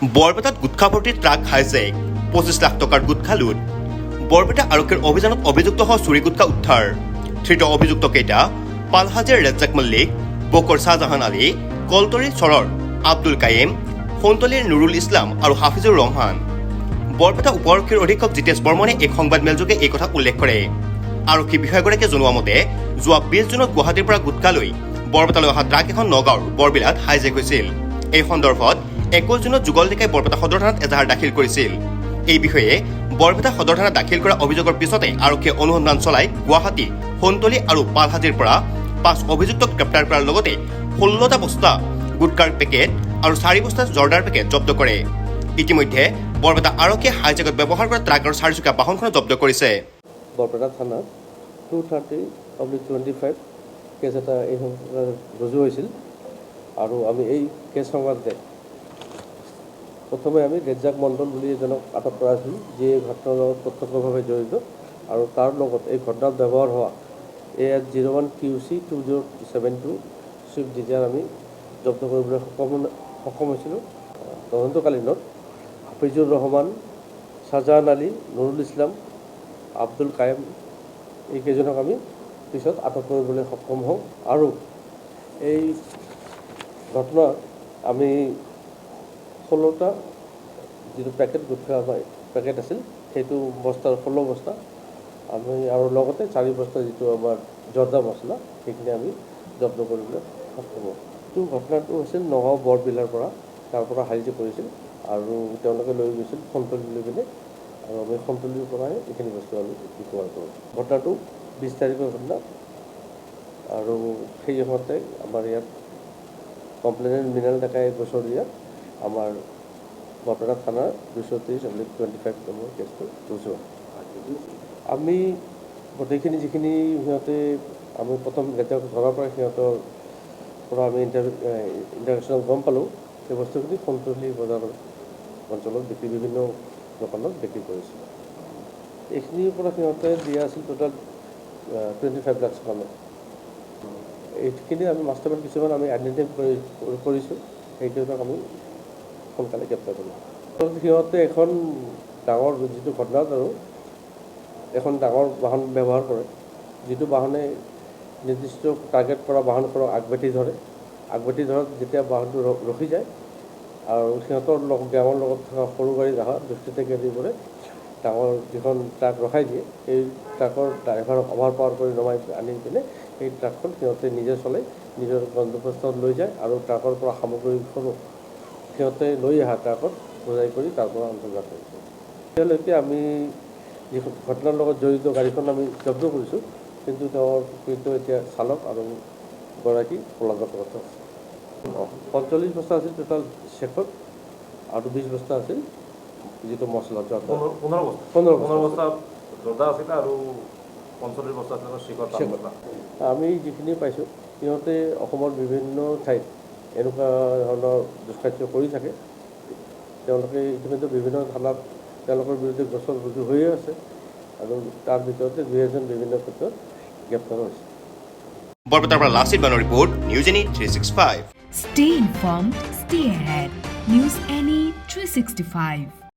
বৰপেটাত গুটখা ভৰ্তি truck hijack 25 lakh টকাৰ গুটখা লুট বৰপেটা আৰক্ষীৰ অভিযানত অভিযুক্ত হোৱা চুৰি গুটখা উদ্ধাৰ ধৃত অভিযুক্তকেইটা পালহাজেৰ ৰেজ্জাক মল্লিক বকৰ শ্বাহজাহান আলী কলতৰীৰ চৰৰ আব্দুল কায়েম সোণতলীৰ নুৰুল ইছলাম আৰু হাফিজুৰ ৰহমান বৰপেটা উপ আৰক্ষীৰ অধীক্ষক জিতেশ বৰ্মনে এক সংবাদমেলযোগে এই কথা উল্লেখ কৰে আৰক্ষী বিষয়াগৰাকীয়ে জনোৱা মতে যোৱা 20 জুনত গুৱাহাটীৰ পৰা গুটখা লৈ বৰপেটালৈ অহা ট্ৰাক এখন নগাঁৱৰ বৰবিলাত হাইজেক হৈছিল এই সন্দৰ্ভত 21 জুনত যুগল ডেকাই বৰপেটা সদৰ থানাত এজাহাৰ দাখিল কৰিছিল এই বিষয়ে বৰপেটা সদৰ থানাত দাখিল কৰা অভিযোগৰ পিছতে আৰক্ষীয়ে অনুসন্ধান চলাই গুৱাহাটী সোণতলী আৰু পালহাজীৰ পৰা 5 অভিযুক্তক গ্ৰেপ্তাৰ কৰাৰ লগতে 16টা বস্তা গুটকাৰ পেকেট আৰু 4 বস্তা জৰ্দাৰ পেকেট জব্দ কৰে ইতিমধ্যে বৰপেটা আৰক্ষীয়ে হাইজেকত ব্যৱহাৰ কৰা ট্ৰাক আৰু 4চকীয়া বাহনখন জব্দ কৰিছে বৰপেটা থানাত 230/25 কেছ এটা এই ৰুজু হৈছিল আৰু আমি এই কেছ সংক্ৰান্তে প্ৰথমে আমি ৰেজ্জাক মণ্ডল বুলি এজনক আটক কৰা হৈছিল যিয়ে ঘটনাৰ লগত প্ৰত্যক্ষভাৱে জড়িত আৰু তাৰ লগত এই ঘটনাত ব্যৱহাৰ হোৱা AS 01 QC 2072 ছুইফ্ট ডিজায়াৰ আমি জব্দ কৰিবলৈ সক্ষম হৈছিলোঁ তদন্তকালীনত হাফিজুৰ ৰহমান শ্বাহজাহান আলী নুৰুল ইছলাম আব্দুল কায়েম এইকেইজনক আমি পিছত আটক কৰিবলৈ সক্ষম হওঁ আৰু এই ঘটনাত আমি 16টা যিটো পেকেট গুটখা পেকেট আছিল সেইটো বস্তাৰ 16 বস্তা আমি আৰু লগতে 4 বস্তা যিটো আমাৰ জৰ্দা মছলা সেইখিনি আমি জব্দ কৰিবলৈ সক্ষম হওঁ এইটো ঘটনাটো হৈছিল নগাঁও বৰবিলাৰ পৰা তাৰ পৰা হাইজেক কৰিছিল আৰু তেওঁলোকে লৈ গৈছিল সোণতলী লৈ পিনে আৰু আমি সোণতলীৰ পৰাই এইখিনি বস্তু আমি ৰিকভাৰ কৰোঁ ঘটনাটো 20 তাৰিখৰ ঘটনা আৰু সেই সময়তে আমাৰ ইয়াত কমপ্লেইনেণ্ট মৃণাল ডেকাই গোচৰ দিয়াত আমাৰ বৰপেটা থানাৰ 230/25 নম্বৰ কেছটো ৰুজু হয় আমি গোটেইখিনি যিখিনি সিহঁতে আমি প্ৰথম ৰেজ্জাক ধৰাৰ পৰা সিহঁতৰ পৰা আমি ইণ্টাৰেকশ্যনত গম পালোঁ সেই বস্তুখিনি সোণতলী বজাৰ অঞ্চলত বিভিন্ন দোকানত বিক্ৰী কৰিছিল এইখিনিৰ পৰা সিহঁতে দিয়া আছিল টোটেল 25 লাখ টকা এইখিনি আমি মাষ্টাৰমাইণ্ড কিছুমান আমি আইডেণ্টিফাই কৰিছোঁ সেইকেইটাক আমি সোনকালে গ্ৰেপ্তাৰ কৰিলোঁ সিহঁতে এখন ডাঙৰ যিটো ঘটনাত আৰু এখন ডাঙৰ বাহন ব্যৱহাৰ কৰে যিটো বাহনে নিৰ্দিষ্ট টাৰ্গেট কৰা বাহনখনক আগবাঢ়ি ধৰে যেতিয়া বাহনটো ৰখি যায় আৰু সিহঁতৰ গেঙৰ লগত থকা সৰু গাড়ী জাহাজ দুষ্কৃতে কেন্দ্ৰীবোৰে ডাঙৰ যিখন ট্ৰাক ৰখাই দিয়ে সেই ট্ৰাকৰ ড্ৰাইভাৰক অভাৰ পাৱাৰ কৰি নমাই আনি পিনে সেই ট্ৰাকখন সিহঁতে নিজে চলাই নিজৰ গন্তব্যস্থলত লৈ যায় আৰু ট্ৰাকৰ পৰা সামগ্ৰীসমূহ সিহঁতে লৈ অহা ট্ৰাকত বোজাই কৰি তাৰ পৰা অন্তৰ্জাত কৰিছে এতিয়ালৈকে আমি যি ঘটনাৰ লগত জড়িত গাড়ীখন আমি জব্দ কৰিছোঁ কিন্তু তেওঁৰ এতিয়া চালক আৰু গৰাকী পলাতক আছে 45 বস্তা আছিল টোটাল চেকত আৰু 20 বস্তা আছিল যিটো মছলা 15 বস্তা জৰ্দা আছিল আৰু 45 বস্তা আছিল চিকট আমি যিখিনি পাইছোঁ সিহঁতে অসমৰ বিভিন্ন ঠাইত এনেকুৱা ধৰণৰ দুষ্কাৰ্য কৰি থাকে তেওঁলোকে ইতিমধ্যে বিভিন্ন থানাত তেওঁলোকৰ বিৰুদ্ধে গোচৰ ৰুজু হৈয়ে আছে আৰু তাৰ ভিতৰতে 2 এজন বিভিন্ন ক্ষেত্ৰত গ্ৰেপ্তাৰ হৈছে বৰপেটাৰ পৰা লাচিত বানৰ report news any 365 Stay informed, stay ahead. News Any 365.